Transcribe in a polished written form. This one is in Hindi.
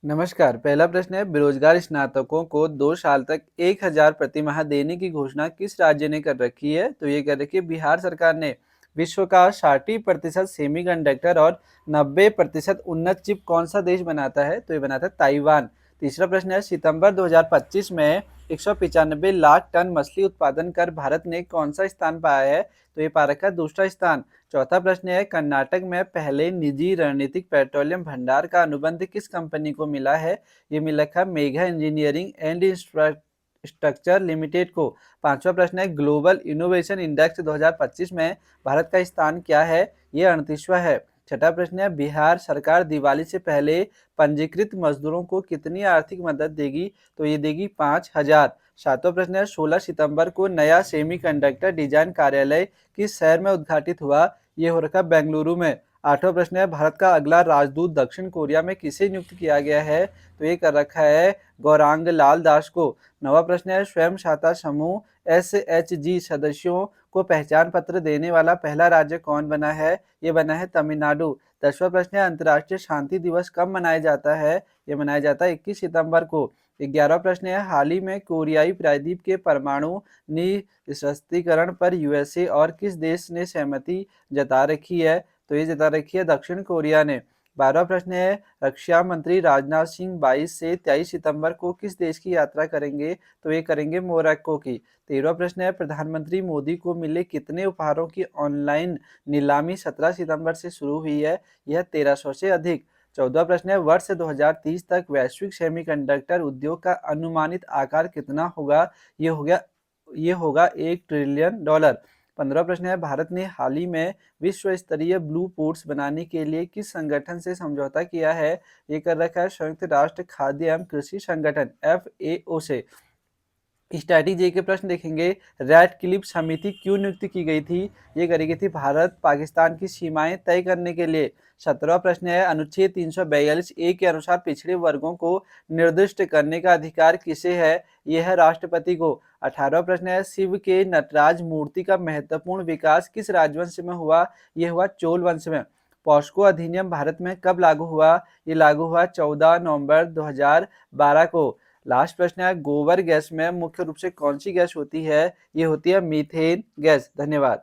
नमस्कार। पहला प्रश्न है, बेरोजगार स्नातकों को 2 साल तक 1,000 प्रति माह देने की घोषणा किस राज्य ने कर रखी है? तो ये कर रखी है बिहार सरकार ने। विश्व का 60% सेमीकंडक्टर और 90% उन्नत चिप कौन सा देश बनाता है? तो ये बनाता है ताइवान। तीसरा प्रश्न है, सितंबर 2025 में 195 लाख टन मछली उत्पादन कर भारत ने कौन सा स्थान पाया है? तो ये पा रखा है दूसरा स्थान। चौथा प्रश्न है, कर्नाटक में पहले निजी रणनीतिक पेट्रोलियम भंडार का अनुबंध किस कंपनी को मिला है? ये मिला था mega engineering and infrastructure limited को। पांचवा प्रश्न है, ग्लोबल इनोवेशन इंडेक्स 2025 में भारत का स्थान क्या है? ये 38वां है। छठा प्रश्न है, बिहार सरकार दिवाली से पहले पंजीकृत मजदूरों को कितनी आर्थिक मदद देगी? तो ये देगी 5,000। सातवां प्रश्न है, 16 सितंबर को नया सेमीकंडक्टर डिजाइन कार्यालय किस शहर में उद्घाटित हुआ? ये हो रखा बेंगलुरु में। आठवां प्रश्न है, भारत का अगला राजदूत दक्षिण कोरिया में किसे नियुक्त किया गया है? तो ये कर रखा है गौरांग लाल दास को। नवा प्रश्न है, स्वयं सहायता समूह SHG सदस्यों को पहचान पत्र देने वाला पहला राज्य कौन बना है? ये बना है तमिलनाडु। 10वां प्रश्न है, अंतर्राष्ट्रीय शांति दिवस कब मनाया जाता है? ये मनाया जाता है 21 सितंबर को। 11वां प्रश्न है, हाल ही में कोरियाई प्रायद्वीप के परमाणु निरस्त्रीकरण पर USA और किस देश ने सहमति जता रखी है? तो ये जता रखी है दक्षिण कोरिया ने। 12वां प्रश्न है, रक्षा मंत्री राजनाथ सिंह 22 से 23 सितंबर को किस देश की यात्रा करेंगे? तो ये करेंगे मोरक्को की। 13वां प्रश्न है, प्रधानमंत्री मोदी को मिले कितने उपहारों की ऑनलाइन नीलामी 17 सितंबर से शुरू हुई है? यह 1300 से अधिक। 14वां प्रश्न है, वर्ष 2030 तक वैश्विक सेमीकंडक्टर उद्योग का अनुमानित आकार कितना होगा? ये होगा $1 ट्रिलियन। 15वां प्रश्न है, भारत ने हाल ही में विश्व स्तरीय ब्लू पोर्ट्स बनाने के लिए किस संगठन से समझौता किया है? ये कर रखा है संयुक्त राष्ट्र खाद्य एवं कृषि संगठन FAO से। स्ट्रैटेजी के प्रश्न देखेंगे, रेड क्लिफ समिति क्यों नियुक्त की गई थी? ये करी गई थी भारत पाकिस्तान की सीमाएं तय करने के लिए। 17वां प्रश्न है, अनुच्छेद 342A के अनुसार पिछड़े वर्गों को निर्दिष्ट करने का अधिकार किसे है? यह है राष्ट्रपति को। 18वां प्रश्न है, शिव के नटराज मूर्ति का महत्वपूर्ण विकास किस राजवंश में हुआ? यह हुआ चोल वंश में। पॉस्को अधिनियम भारत में कब लागू हुआ? ये लागू हुआ 14 नवंबर 2012 को। लास्ट प्रश्न है, गोबर गैस में मुख्य रूप से कौन सी गैस होती है? ये होती है मीथेन गैस। धन्यवाद।